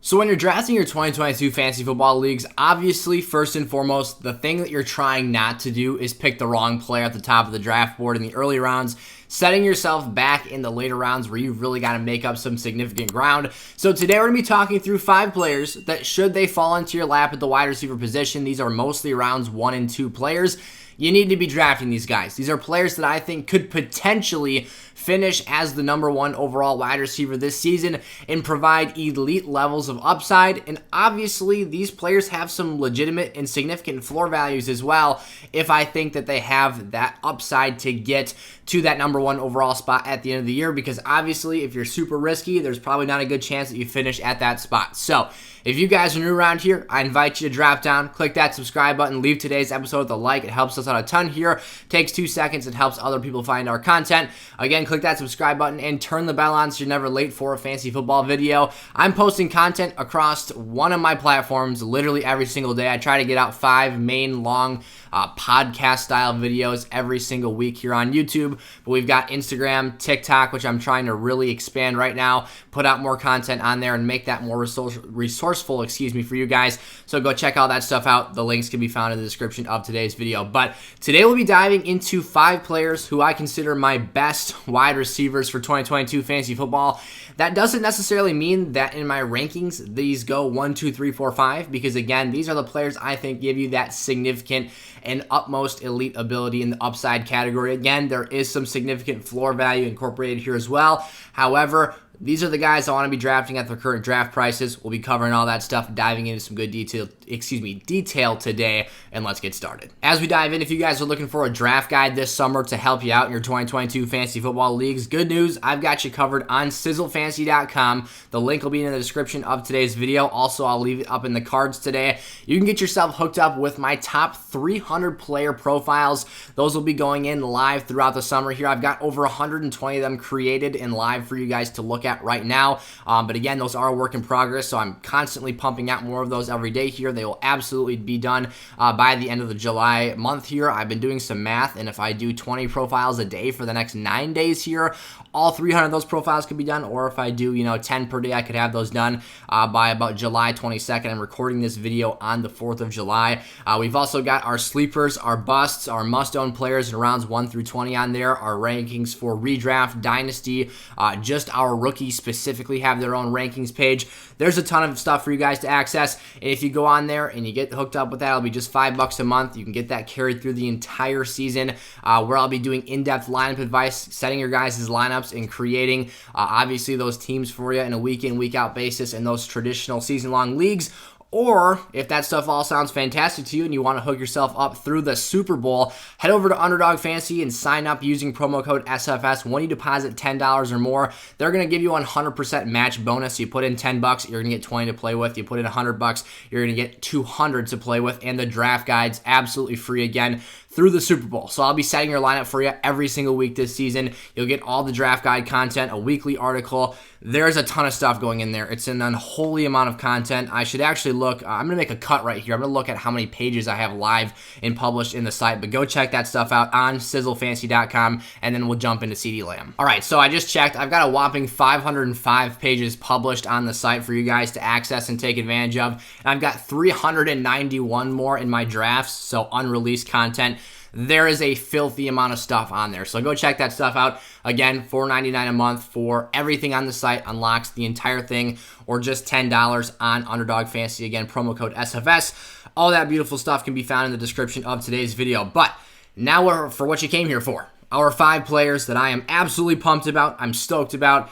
So when you're drafting your 2022 fantasy football leagues, obviously, first and foremost, the thing that you're trying not to do is pick the wrong player at the top of the draft board in the early rounds, setting yourself back in the later rounds where you've really got to make up some significant ground. So today we're going to be talking through 5 players that, should they fall into your lap at the wide receiver position, these are mostly rounds 1 and 2 players, you need to be drafting these guys. These are players that I think could potentially finish as the number 1 overall wide receiver this season and provide elite levels of upside. And obviously, these players have some legitimate and significant floor values as well if I think that they have that upside to get to that number 1 overall spot at the end of the year, because obviously, if you're super risky, there's probably not a good chance that you finish at that spot. So if you guys are new around here, I invite you to drop down, click that subscribe button, leave today's episode with a like. It helps us out a ton here. Takes 2 seconds. It helps other people find our content. Again, click that subscribe button and turn the bell on so you're never late for a fantasy football video. I'm posting content across one of my platforms literally every single day. I try to get out 5 main long podcast style videos every single week here on YouTube, but we've got Instagram, TikTok, which I'm trying to really expand right now, put out more content on there and make that more resourceful, for you guys. So go check all that stuff out. The links can be found in the description of today's video. But today we'll be diving into 5 players who I consider my best wide receivers for 2022 fantasy football. That doesn't necessarily mean that in my rankings these go 1, 2, 3, 4, 5, because again, these are the players I think give you that significant and utmost elite ability in the upside category. Again, there is some significant floor value incorporated here as well. However, these are the guys I want to be drafting at their current draft prices. We'll be covering all that stuff, diving into some good detail today, and let's get started. As we dive in, if you guys are looking for a draft guide this summer to help you out in your 2022 fantasy football leagues, good news, I've got you covered on sizzlefantasy.com. The link will be in the description of today's video. Also, I'll leave it up in the cards today. You can get yourself hooked up with my top 300 player profiles. Those will be going in live throughout the summer here. I've got over 120 of them created and live for you guys to look at right now. But again, those are a work in progress, so I'm constantly pumping out more of those every day here. They will absolutely be done by the end of the July month here. I've been doing some math, and if I do 20 profiles a day for the next 9 days here, all 300 of those profiles could be done, or if I do, 10 per day, I could have those done by about July 22nd. I'm recording this video on the 4th of July. We've also got our sleepers, our busts, our must-own players in rounds 1 through 20 on there, our rankings for redraft, dynasty, just our rookies specifically have their own rankings page. There's a ton of stuff for you guys to access, and if you go on there and you get hooked up with that, it'll be just $5 a month. You can get that carried through the entire season, where I'll be doing in-depth lineup advice, setting your guys' lineups, and creating obviously those teams for you in a week in, week out basis in those traditional season-long leagues. Or if that stuff all sounds fantastic to you and you want to hook yourself up through the Super Bowl, head over to Underdog Fantasy and sign up using promo code SFS. When you deposit $10 or more, they're going to give you a 100% match bonus. You put in $10, you're going to get 20 to play with. You put in $100, you're going to get 200 to play with. And the draft guide's absolutely free again through the Super Bowl. So I'll be setting your lineup for you every single week this season. You'll get all the draft guide content, a weekly article. There's a ton of stuff going in there. It's an unholy amount of content. I should actually look. I'm going to make a cut right here. I'm going to look at how many pages I have live and published in the site, but go check that stuff out on sizzlefantasy.com, and then we'll jump into Ceedee Lamb. All right, so I just checked. I've got a whopping 505 pages published on the site for you guys to access and take advantage of, and I've got 391 more in my drafts, so unreleased content. There is a filthy amount of stuff on there. So go check that stuff out. Again, $4.99 a month for everything on the site. Unlocks the entire thing, or just $10 on Underdog Fantasy. Again, promo code SFS. All that beautiful stuff can be found in the description of today's video. But now we're for what you came here for. Our 5 players that I am absolutely pumped about. I'm stoked about.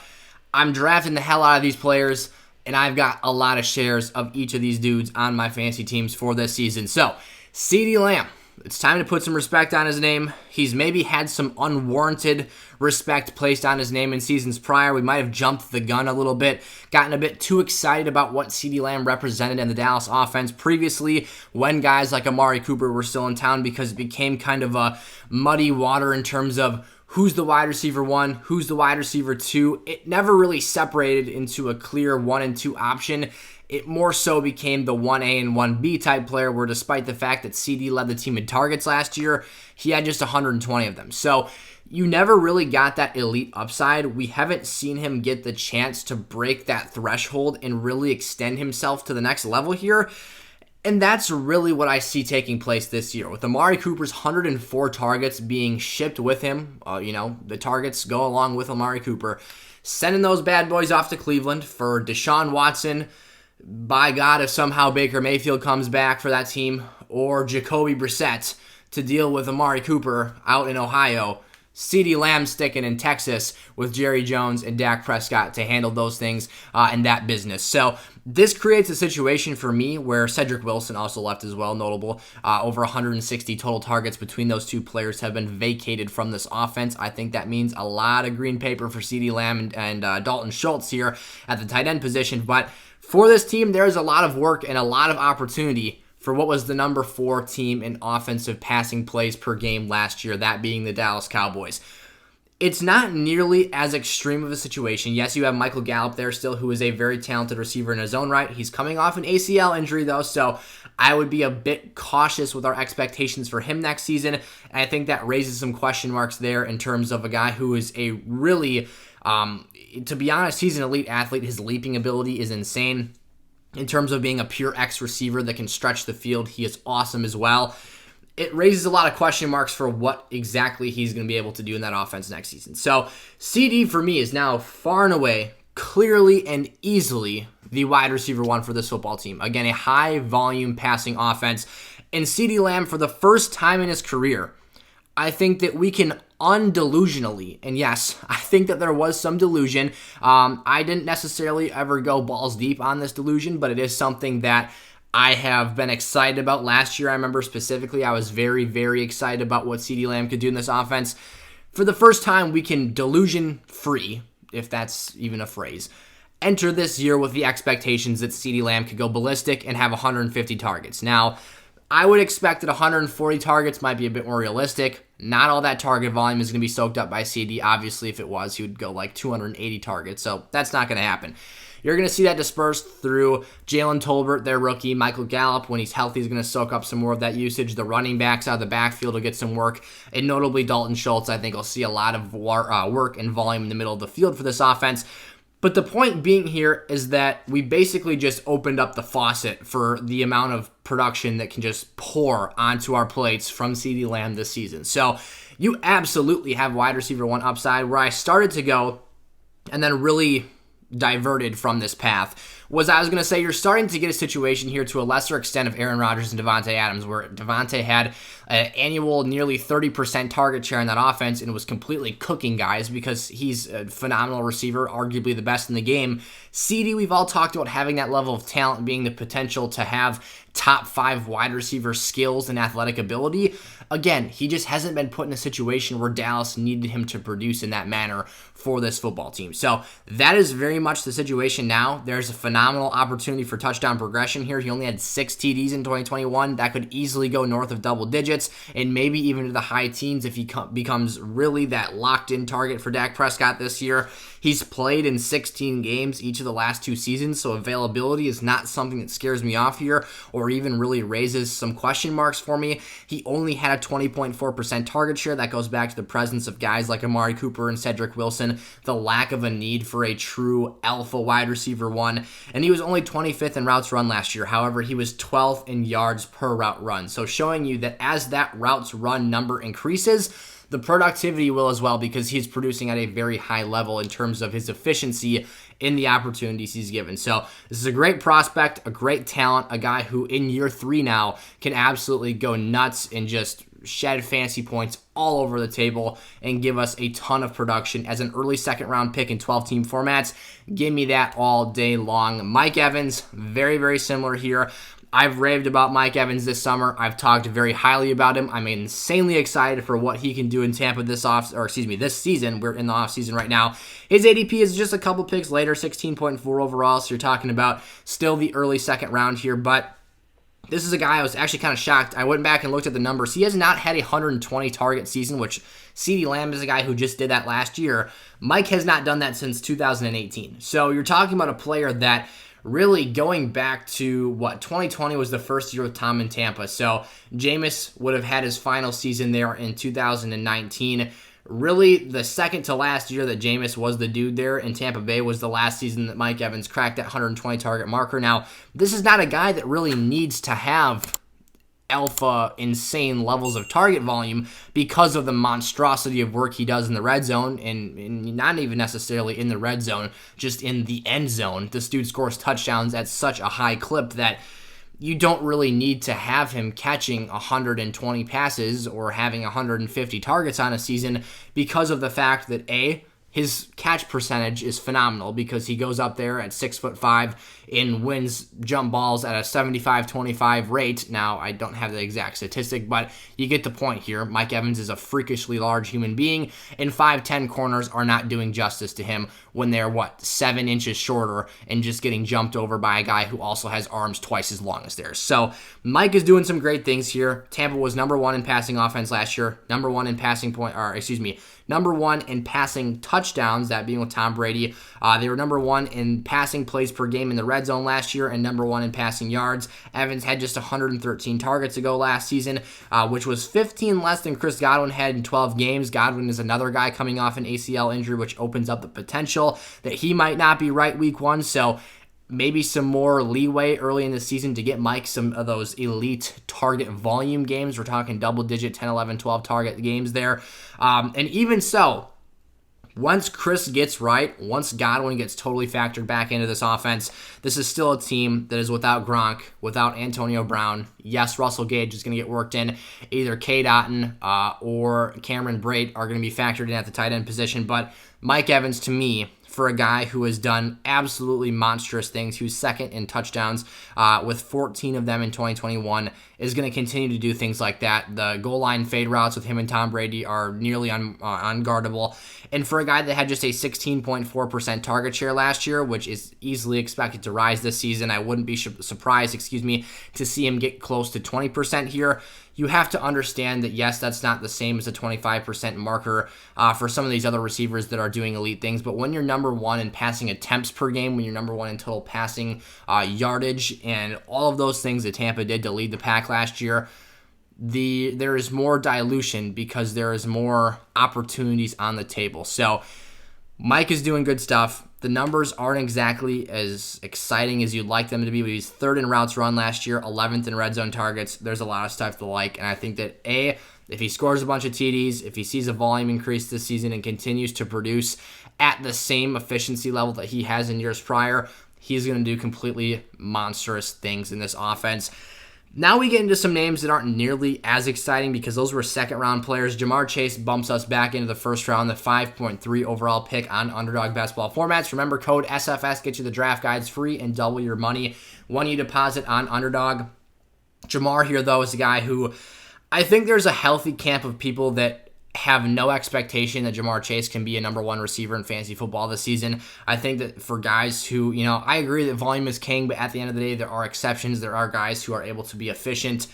I'm drafting the hell out of these players, and I've got a lot of shares of each of these dudes on my fantasy teams for this season. So, Ceedee Lamb. It's time to put some respect on his name. He's maybe had some unwarranted respect placed on his name in seasons prior. We might have jumped the gun a little bit, gotten a bit too excited about what Ceedee Lamb represented in the Dallas offense previously when guys like Amari Cooper were still in town, because it became kind of a muddy water in terms of who's the wide receiver 1, who's the wide receiver 2. It never really separated into a clear 1 and 2 option. It more so became the 1A and 1B type player, where despite the fact that Ceedee led the team in targets last year, he had just 120 of them. So you never really got that elite upside. We haven't seen him get the chance to break that threshold and really extend himself to the next level here. And that's really what I see taking place this year. With Amari Cooper's 104 targets being shipped with him, the targets go along with Amari Cooper, sending those bad boys off to Cleveland for Deshaun Watson. By God, if somehow Baker Mayfield comes back for that team, or Jacoby Brissett to deal with Amari Cooper out in Ohio, Ceedee Lamb sticking in Texas with Jerry Jones and Dak Prescott to handle those things in that business. So this creates a situation for me where Cedric Wilson also left as well, notable. Over 160 total targets between those two players have been vacated from this offense. I think that means a lot of green paper for Ceedee Lamb and Dalton Schultz here at the tight end position. But for this team, there's a lot of work and a lot of opportunity for what was the number 4 team in offensive passing plays per game last year, that being the Dallas Cowboys. It's not nearly as extreme of a situation. Yes, you have Michael Gallup there still, who is a very talented receiver in his own right. He's coming off an ACL injury, though, so I would be a bit cautious with our expectations for him next season. And I think that raises some question marks there in terms of a guy who is a really, to be honest, he's an elite athlete. His leaping ability is insane. In terms of being a pure X receiver that can stretch the field, he is awesome as well. It raises a lot of question marks for what exactly he's going to be able to do in that offense next season. So Ceedee for me is now far and away, clearly and easily the wide receiver 1 for this football team. Again, a high volume passing offense. And Ceedee Lamb, for the first time in his career, I think that we can undelusionally, and yes, I think that there was some delusion. I didn't necessarily ever go balls deep on this delusion, but it is something that I have been excited about. Last year, I remember specifically, I was very, very excited about what Ceedee Lamb could do in this offense. For the first time, we can delusion-free, if that's even a phrase, enter this year with the expectations that Ceedee Lamb could go ballistic and have 150 targets. Now, I would expect that 140 targets might be a bit more realistic. Not all that target volume is going to be soaked up by Ceedee. Obviously, if it was, he would go like 280 targets, so that's not going to happen. You're going to see that dispersed through Jalen Tolbert, their rookie. Michael Gallup, when he's healthy, is going to soak up some more of that usage. The running backs out of the backfield will get some work. And notably, Dalton Schultz, I think, will see a lot of work and volume in the middle of the field for this offense. But the point being here is that we basically just opened up the faucet for the amount of production that can just pour onto our plates from Ceedee Lamb this season. So you absolutely have wide receiver 1 upside. Where I started to go and then really diverted from this path was I was going to say you're starting to get a situation here to a lesser extent of Aaron Rodgers and Devontae Adams, where Devontae had an annual nearly 30% target share in that offense and was completely cooking guys because he's a phenomenal receiver, arguably the best in the game. Ceedee, we've all talked about having that level of talent, being the potential to have top 5 wide receiver skills and athletic ability. Again, he just hasn't been put in a situation where Dallas needed him to produce in that manner for this football team. So that is very much the situation now. There's a phenomenal opportunity for touchdown progression here. He only had 6 TDs in 2021. That could easily go north of double digits and maybe even to the high teens if he becomes really that locked-in target for Dak Prescott this year. He's played in 16 games each of the last 2 seasons, so availability is not something that scares me off here or even really raises some question marks for me. He only had a 20.4% target share. That goes back to the presence of guys like Amari Cooper and Cedric Wilson, the lack of a need for a true alpha wide receiver 1, and he was only 25th in routes run last year. However, he was 12th in yards per route run, so showing you that as that routes run number increases, the productivity will as well, because he's producing at a very high level in terms of his efficiency in the opportunities he's given. So this is a great prospect, a great talent, a guy who in year 3 now can absolutely go nuts and just shed fantasy points all over the table and give us a ton of production as an early second round pick in 12-team formats. Give me that all day long. Mike Evans, very, very similar here. I've raved about Mike Evans this summer. I've talked very highly about him. I'm insanely excited for what he can do in Tampa this season. We're in the offseason right now. His ADP is just a couple picks later, 16.4 overall, so you're talking about still the early second round here, but This is a guy I was actually kind of shocked. I went back and looked at the numbers. He has not had a 120 target season, which Ceedee Lamb is a guy who just did that last year. Mike has not done that since 2018. So you're talking about a player that really going back to 2020 was the first year with Tom in Tampa. So Jameis would have had his final season there in 2019. Really, the second to last year that Jameis was the dude there in Tampa Bay was the last season that Mike Evans cracked that 120 target marker. Now, this is not a guy that really needs to have alpha insane levels of target volume because of the monstrosity of work he does in the red zone, and not even necessarily in the red zone, just in the end zone. This dude scores touchdowns at such a high clip that you don't really need to have him catching 120 passes or having 150 targets on a season because of the fact that his catch percentage is phenomenal because he goes up there at 6'5" and wins jump balls at a 75-25 rate. Now, I don't have the exact statistic, but you get the point here. Mike Evans is a freakishly large human being, and 5'10" corners are not doing justice to him when they're, 7 inches shorter and just getting jumped over by a guy who also has arms twice as long as theirs. So, Mike is doing some great things here. Tampa was number 1 in passing offense last year, number 1 in number 1 in passing touchdowns, that being with Tom Brady. They were number 1 in passing plays per game in the red zone last year and number 1 in passing yards. Evans had just 113 targets to go last season, which was 15 less than Chris Godwin had in 12 games. Godwin is another guy coming off an ACL injury, which opens up the potential that he might not be right week 1. So maybe some more leeway early in the season to get Mike some of those elite target volume games. We're talking double-digit 10, 11, 12 target games there. And even so, once Chris gets right, once Godwin gets totally factored back into this offense, this is still a team that is without Gronk, without Antonio Brown. Yes, Russell Gage is going to get worked in. Either Cade Otton or Cameron Brate are going to be factored in at the tight end position. But Mike Evans, to me, for a guy who has done absolutely monstrous things, who's second in touchdowns with 14 of them in 2021, is going to continue to do things like that. The goal line fade routes with him and Tom Brady are nearly unguardable. And for a guy that had just a 16.4% target share last year, which is easily expected to rise this season, I wouldn't be surprised, to see him get close to 20% here. You have to understand that, yes, that's not the same as a 25% marker for some of these other receivers that are doing elite things. But when you're number 1 in passing attempts per game, when you're number 1 in total passing yardage, and all of those things that Tampa did to lead the pack last year, there is more dilution because there is more opportunities on the table. So Mike is doing good stuff. The numbers aren't exactly as exciting as you'd like them to be, but he's 3rd in routes run last year, 11th in red zone targets. There's a lot of stuff to like, and I think that, if he scores a bunch of TDs, if he sees a volume increase this season and continues to produce at the same efficiency level that he has in years prior, he's going to do completely monstrous things in this offense. Now we get into some names that aren't nearly as exciting because those were second-round players. Jamar Chase bumps us back into the first round, the 5.3 overall pick on Underdog basketball formats. Remember, code SFS gets you the draft guides free and double your money when you deposit on Underdog. Jamar here, though, is a guy who I think there's a healthy camp of people that have no expectation that Jamar Chase can be a number 1 receiver in fantasy football this season. I think that for guys who, I agree that volume is king, but at the end of the day, there are exceptions. There are guys who are able to be efficient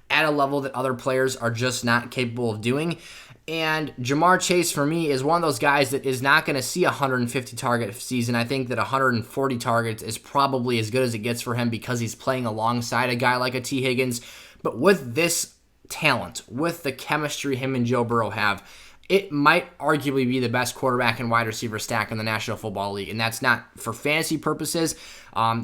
at a level that other players are just not capable of doing. And Jamar Chase, for me, is one of those guys that is not going to see a 150 target season. I think that 140 targets is probably as good as it gets for him because he's playing alongside a guy like a T. Higgins. But with this talent, with the chemistry him and Joe Burrow have, it might arguably be the best quarterback and wide receiver stack in the National Football League. And that's not for fantasy purposes.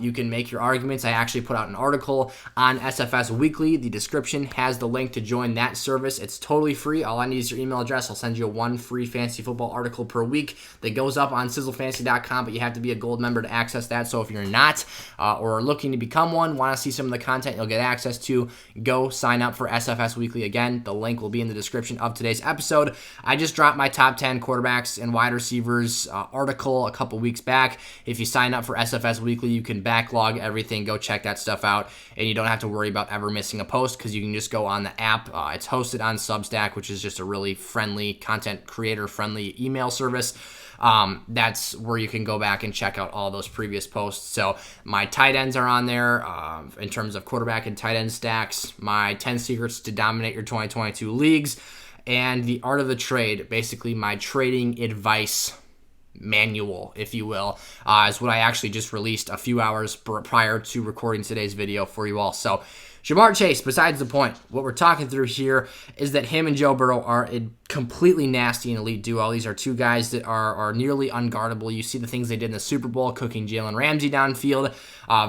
You can make your arguments. I actually put out an article on SFS Weekly. The description has the link to join that service. It's totally free. All I need is your email address. I'll send you one free fantasy football article per week that goes up on sizzlefantasy.com, but you have to be a gold member to access that. So if you're not or looking to become one, want to see some of the content you'll get access to, go sign up for SFS Weekly. Again, the link will be in the description of today's episode. I just dropped my top 10 quarterbacks and wide receivers article a couple weeks back. If you sign up for SFS Weekly, you You can backlog everything. Go check that stuff out, and you don't have to worry about ever missing a post because you can just go on the app. It's hosted on Substack, which is just a really friendly, content creator-friendly email service. That's where you can go back and check out all those previous posts. So my tight ends are on there in terms of quarterback and tight end stacks, my 10 secrets to dominate your 2022 leagues, and the art of the trade, basically my trading advice manual, if you will, is what I actually just released a few hours prior to recording today's video for you all. So Ja'Marr Chase, besides the point, what we're talking through here is that him and Joe Burrow are a completely nasty and elite duo. These are two guys that are nearly unguardable. You see the things they did in the Super Bowl, cooking Jalen Ramsey downfield.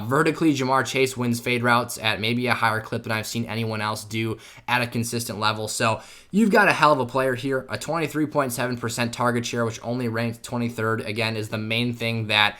Vertically, Ja'Marr Chase wins fade routes at maybe a higher clip than I've seen anyone else do at a consistent level. So you've got a hell of a player here. A 23.7% target share, which only ranked 23rd, again, is the main thing that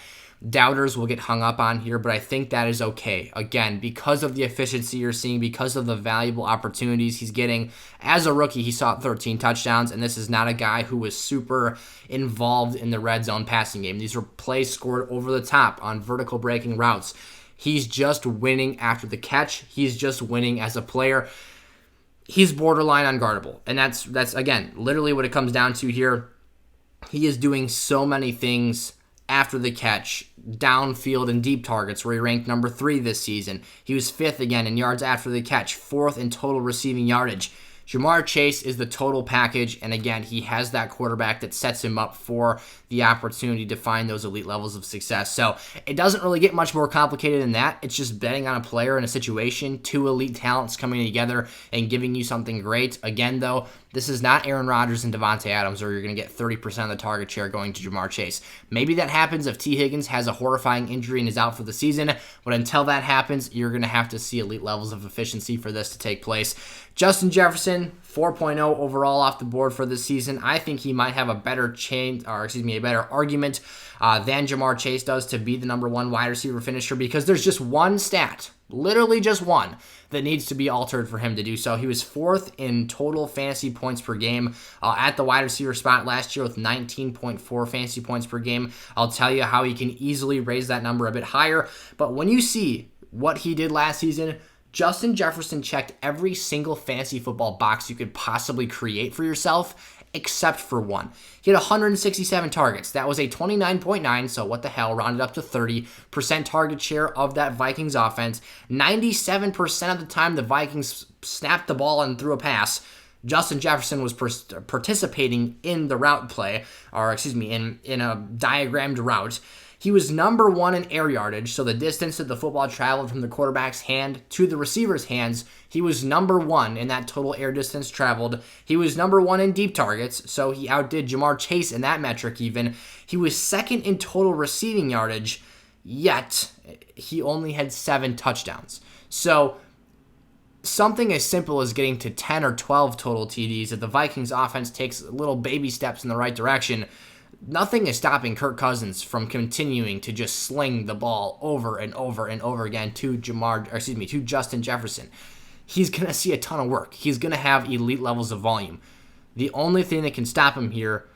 doubters will get hung up on here, but I think that is okay. Again, because of the efficiency you're seeing, because of the valuable opportunities he's getting. As a rookie, he saw 13 touchdowns, and this is not a guy who was super involved in the red zone passing game. These were plays scored over the top on vertical breaking routes. He's just winning after the catch. He's just winning as a player. He's borderline unguardable, and that's again, literally what it comes down to here. He is doing so many things after the catch, downfield and deep targets, where he ranked number 3 this season. He was 5th again in yards after the catch, 4th in total receiving yardage. Ja'Marr Chase is the total package, and again, he has that quarterback that sets him up for the opportunity to find those elite levels of success. So it doesn't really get much more complicated than that. It's just betting on a player in a situation, 2 elite talents coming together and giving you something great. Again, though, this is not Aaron Rodgers and Devontae Adams, where you're going to get 30% of the target share going to Ja'Marr Chase. Maybe that happens if T. Higgins has a horrifying injury and is out for the season, but until that happens, you're going to have to see elite levels of efficiency for this to take place. Justin Jefferson, 4.0 overall off the board for this season. I think he might have a better a better argument than Ja'Marr Chase does to be the number 1 wide receiver finisher, because there's just one stat, literally just one, that needs to be altered for him to do so. He was 4th in total fantasy points per game at the wide receiver spot last year with 19.4 fantasy points per game. I'll tell you how he can easily raise that number a bit higher, but when you see what he did last season, Justin Jefferson checked every single fantasy football box you could possibly create for yourself, except for one. He had 167 targets. That was a 29.9, so what the hell, rounded up to 30% target share of that Vikings offense. 97% of the time the Vikings snapped the ball and threw a pass, Justin Jefferson was participating in the route play, in a diagrammed route. He was number 1 in air yardage, so the distance that the football traveled from the quarterback's hand to the receiver's hands, he was number 1 in that total air distance traveled. He was number 1 in deep targets, so he outdid Ja'Marr Chase in that metric even. He was 2nd in total receiving yardage, yet he only had 7 touchdowns. So something as simple as getting to 10 or 12 total TDs, if the Vikings offense takes little baby steps in the right direction, nothing is stopping Kirk Cousins from continuing to just sling the ball over and over and over again to Justin Jefferson. He's going to see a ton of work. He's going to have elite levels of volume. The only thing that can stop him here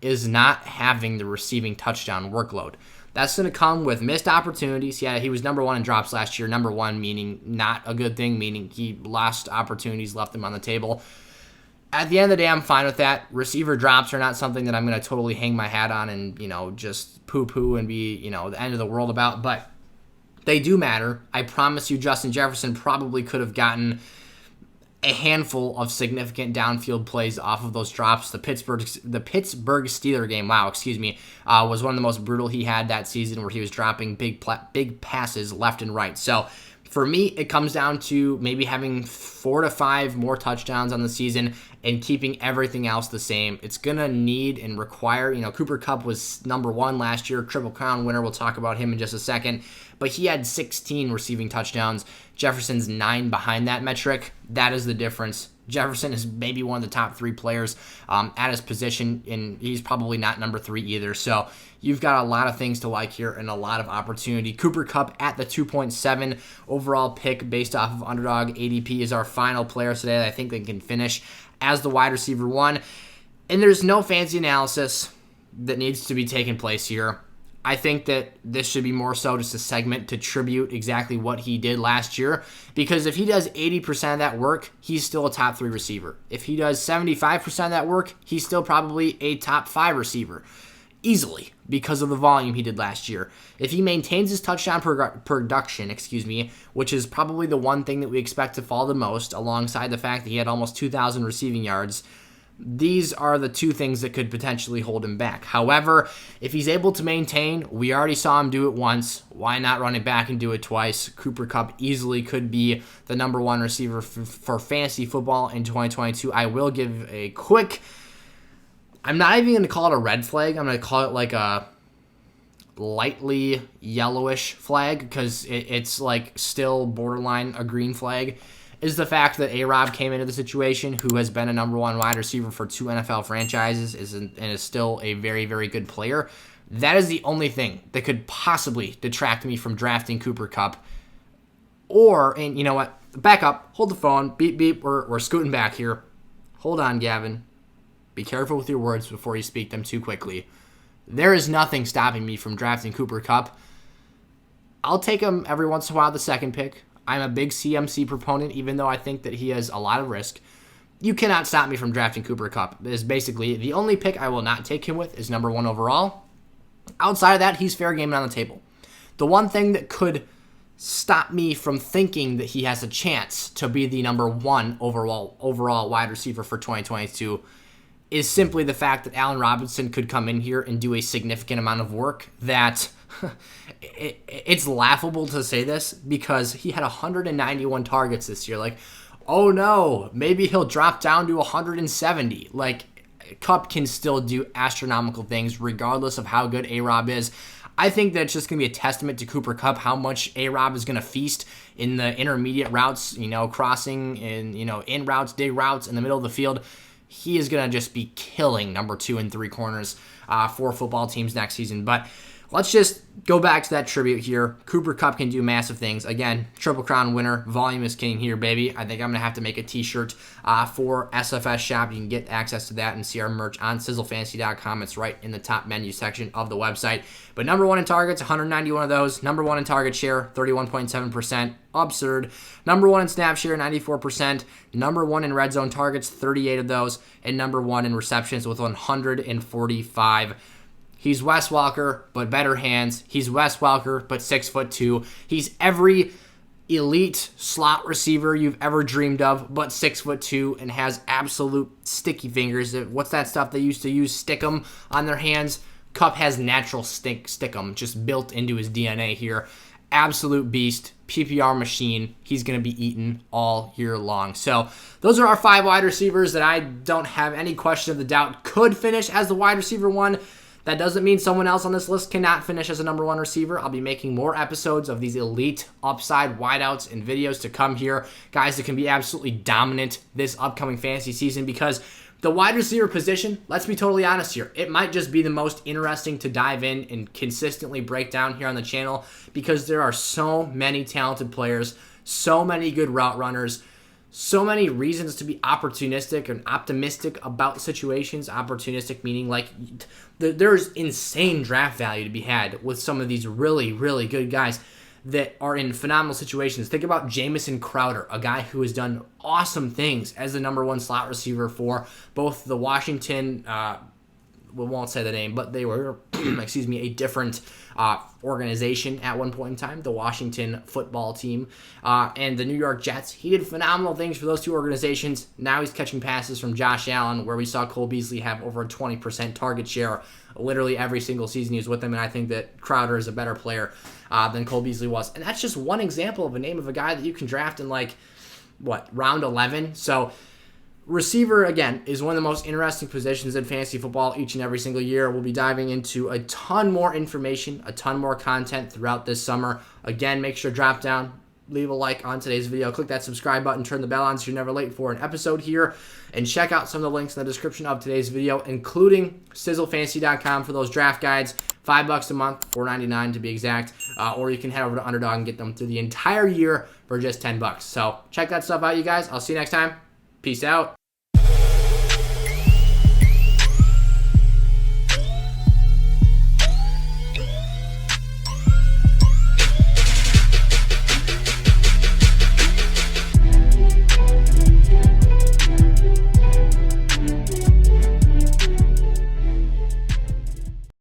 is not having the receiving touchdown workload. That's going to come with missed opportunities. Yeah, he was number 1 in drops last year. Number 1 meaning not a good thing, meaning he lost opportunities, left them on the table. At the end of the day, I'm fine with that. Receiver drops are not something that I'm going to totally hang my hat on and, just poo-poo and be, the end of the world about. But they do matter. I promise you Justin Jefferson probably could have gotten a handful of significant downfield plays off of those drops. The Pittsburgh Steelers game, was one of the most brutal he had that season, where he was dropping big passes left and right. So for me, it comes down to maybe having 4 to 5 more touchdowns on the season and keeping everything else the same. It's going to need and require, Cooper Kupp was number 1 last year, Triple Crown winner. We'll talk about him in just a second. But he had 16 receiving touchdowns. Jefferson's 9 behind that metric. That is the difference. Jefferson is maybe one of the top 3 players at his position, and he's probably not number 3 either. So you've got a lot of things to like here and a lot of opportunity. Cooper Kupp at the 2.7 overall pick based off of Underdog ADP is our final player today that I think they can finish as the wide receiver 1. And there's no fancy analysis that needs to be taking place here. I think that this should be more so just a segment to tribute exactly what he did last year, because if he does 80% of that work, he's still a top 3 receiver. If he does 75% of that work, he's still probably a top 5 receiver. Easily, because of the volume he did last year. If he maintains his touchdown production, which is probably the one thing that we expect to fall the most, alongside the fact that he had almost 2,000 receiving yards, these are the 2 things that could potentially hold him back. However, if he's able to maintain, we already saw him do it once. Why not run it back and do it twice? Cooper Kupp easily could be the number 1 receiver for fantasy football in 2022. I will give a quick, I'm not even going to call it a red flag. I'm going to call it like a lightly yellowish flag, because it's like still borderline a green flag, is the fact that A-Rob came into the situation, who has been a number 1 wide receiver for 2 NFL franchises and is still a very, very good player. That is the only thing that could possibly detract me from drafting Cooper Kupp. And you know what? Back up. Hold the phone. Beep, beep. We're scooting back here. Hold on, Gavin. Be careful with your words before you speak them too quickly. There is nothing stopping me from drafting Cooper Kupp. I'll take him every once in a while, the second pick. I'm a big CMC proponent, even though I think that he has a lot of risk. You cannot stop me from drafting Cooper Kupp. Is basically the only pick I will not take him with is number 1 overall. Outside of that, he's fair game on the table. The one thing that could stop me from thinking that he has a chance to be the number 1 overall wide receiver for 2022 is simply the fact that Allen Robinson could come in here and do a significant amount of work that it's laughable to say this, because he had 191 targets this year. Like, oh no, maybe he'll drop down to 170. Like, Kupp can still do astronomical things regardless of how good A-Rob is. I think that's just going to be a testament to Cooper Kupp, how much A-Rob is going to feast in the intermediate routes, crossing and, in routes, dig routes in the middle of the field. He is going to just be killing number 2 and 3 corners for football teams next season. But let's just go back to that tribute here. Cooper Kupp can do massive things. Again, Triple Crown winner. Volume is king here, baby. I think I'm going to have to make a t-shirt for SFS Shop. You can get access to that and see our merch on sizzlefantasy.com. It's right in the top menu section of the website. But number 1 in targets, 191 of those. Number 1 in target share, 31.7%. Absurd. Number 1 in snap share, 94%. Number 1 in red zone targets, 38 of those. And number 1 in receptions with 145. He's Wes Welker, but better hands. He's Wes Welker, but 6'2". He's every elite slot receiver you've ever dreamed of, but 6'2", and has absolute sticky fingers. What's that stuff they used to use? Stickum on their hands. Kupp has natural stickum just built into his DNA here. Absolute beast, PPR machine. He's going to be eaten all year long. So those are our 5 wide receivers that I don't have any question of the doubt could finish as the wide receiver 1. That doesn't mean someone else on this list cannot finish as a number 1 receiver. I'll be making more episodes of these elite upside wideouts and videos to come here. Guys that can be absolutely dominant this upcoming fantasy season, because the wide receiver position, let's be totally honest here, it might just be the most interesting to dive in and consistently break down here on the channel, because there are so many talented players, so many good route runners, so many reasons to be opportunistic and optimistic about situations. Opportunistic meaning like there's insane draft value to be had with some of these really, really good guys that are in phenomenal situations. Think about Jamison Crowder, a guy who has done awesome things as the number 1 slot receiver for both the Washington, we won't say the name, but they were, a different organization at one point in time, the Washington football team, and the New York Jets. He did phenomenal things for those 2 organizations. Now he's catching passes from Josh Allen, where we saw Cole Beasley have over a 20% target share literally every single season he was with them, and I think that Crowder is a better player than Cole Beasley was. And that's just one example of a name of a guy that you can draft in round 11. So receiver, again, is one of the most interesting positions in fantasy football each and every single year. We'll be diving into a ton more information, a ton more content throughout this summer. Again, make sure to drop down, leave a like on today's video, click that subscribe button, turn the bell on so you're never late for an episode here, and check out some of the links in the description of today's video, including sizzlefantasy.com for those draft guides. $5 a month, $4.99 to be exact, or you can head over to Underdog and get them through the entire year for just $10. So check that stuff out, you guys. I'll see you next time. Peace out.